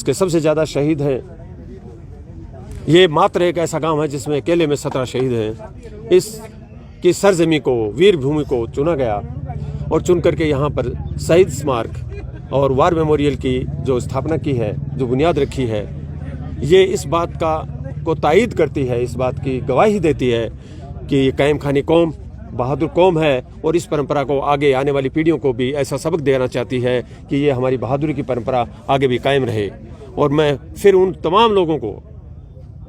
उसके सबसे ज़्यादा शहीद हैं। ये मात्र एक ऐसा गांव है जिसमें अकेले में 17 शहीद हैं। इसकी सरजमी को, वीर भूमि को चुना गया और चुन करके यहाँ पर शहीद स्मारक और वार मेमोरियल की जो स्थापना की है, जो बुनियाद रखी है, ये इस बात को तायीद करती है, इस बात की गवाही देती है कि ये कायम खानी कौम बहादुर कौम है और इस परंपरा को आगे आने वाली पीढ़ियों को भी ऐसा सबक देना चाहती है कि ये हमारी बहादुरी की परंपरा आगे भी कायम रहे। और मैं फिर उन तमाम लोगों को,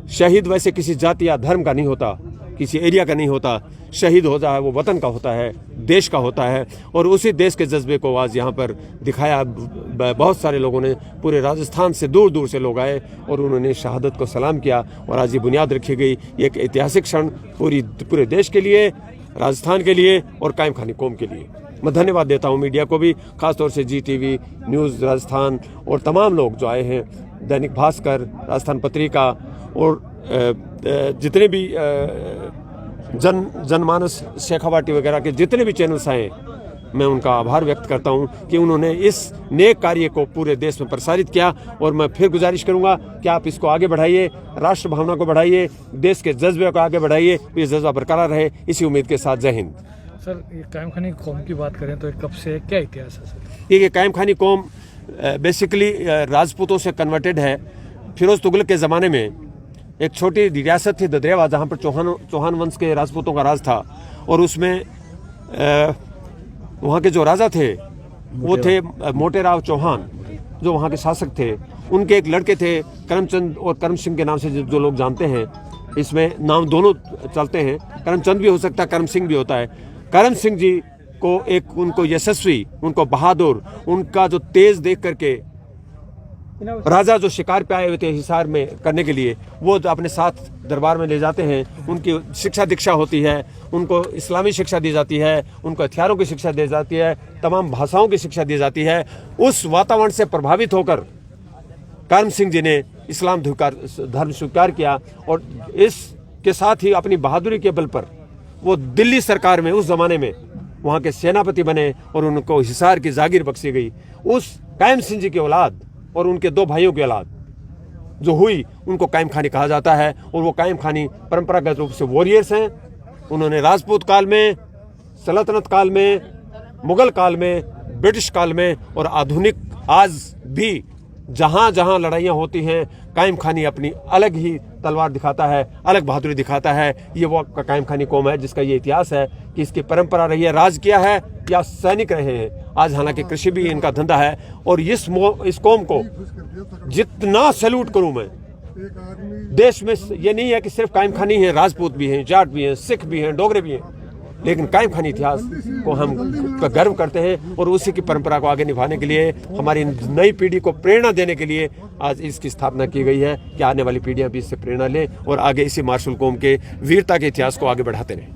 शहीद वैसे किसी जाति या धर्म का नहीं होता, किसी एरिया का नहीं होता, शहीद होता है वो वतन का होता है, देश का होता है। और उसी देश के जज्बे को आज यहाँ पर दिखाया। बहुत सारे लोगों ने, पूरे राजस्थान से दूर दूर से लोग आए और उन्होंने शहादत को सलाम किया और आज ये बुनियाद रखी गई। एक ऐतिहासिक क्षण पूरे देश के लिए, राजस्थान के लिए और कायम खानी कौम के लिए। मैं धन्यवाद देता हूँ मीडिया को भी, खासतौर से GTV न्यूज़ राजस्थान और तमाम लोग जो आए हैं, दैनिक भास्कर, राजस्थान पत्रिका और जितने भी जनमानस, शेखावाटी वगैरह के जितने भी चैनल्स आए, मैं उनका आभार व्यक्त करता हूं कि उन्होंने इस नेक कार्य को पूरे देश में प्रसारित किया। और मैं फिर गुजारिश करूंगा कि आप इसको आगे बढ़ाइए, राष्ट्र भावना को बढ़ाइए, देश के जज्बे को आगे बढ़ाइए, ये जज्बा बरकरार रहे। इसी उम्मीद के साथ जय हिंद। सर, ये कायम खानी कौम की बात करें तो कब से क्या इतिहास है सर? ये कायम खानी कौम बेसिकली राजपूतों से कन्वर्टेड है। फिरोज तुगलक के ज़माने में एक छोटी रियासत थी ददरेवा, जहाँ पर चौहान वंश के राजपूतों का राज था। और उसमें वहाँ के जो राजा थे वो थे मोटेराव चौहान, जो वहाँ के शासक थे। उनके एक लड़के थे करमचंद और करम सिंह के नाम से जो लोग जानते हैं। इसमें नाम दोनों चलते हैं, करमचंद भी हो सकता है, करम सिंह भी होता है। करम सिंह जी को उनको यशस्वी, उनको बहादुर, उनका जो तेज देख करके राजा जो शिकार पे आए हुए थे हिसार में करने के लिए, वो अपने साथ दरबार में ले जाते हैं। उनकी शिक्षा दीक्षा होती है, उनको इस्लामी शिक्षा दी जाती है, उनको हथियारों की शिक्षा दी जाती है, तमाम भाषाओं की शिक्षा दी जाती है। उस वातावरण से प्रभावित होकर करम सिंह जी ने इस्लाम धर्म स्वीकार किया और इसके साथ ही अपनी बहादुरी के बल पर वो दिल्ली सरकार में उस जमाने में वहाँ के सेनापति बने और उनको हिसार की जागीर बख्शी गई। उस कायम सिंह जी की औलाद और उनके 2 भाइयों की औलाद जो हुई, उनको कायम खानी कहा जाता है। और वो कायम खानी परंपरागत रूप से वॉरियर्स हैं। उन्होंने राजपूत काल में, सल्तनत काल में, मुगल काल में, ब्रिटिश काल में और आधुनिक आज भी जहाँ जहाँ लड़ाइयाँ होती हैं, कायम खानी अपनी अलग ही तलवार दिखाता है, अलग बहादुरी दिखाता है। ये वो कायम खानी कौम है जिसका ये इतिहास है कि इसकी परंपरा रही है, राज किया है या सैनिक रहे हैं। आज हालांकि कृषि भी इनका धंधा है। और इस कौम को जितना सैल्यूट करूं मैं, देश में ये नहीं है कि सिर्फ कायम खानी है, राजपूत भी हैं, जाट भी हैं, सिख भी हैं, डोगरे भी हैं, लेकिन कायम खानी इतिहास को हम गर्व करते हैं। और उसी की परंपरा को आगे निभाने के लिए, हमारी नई पीढ़ी को प्रेरणा देने के लिए आज इसकी स्थापना की गई है कि आने वाली पीढ़ियां भी इससे प्रेरणा लें और आगे इसी मार्शल कौम के वीरता के इतिहास को आगे बढ़ाते रहें।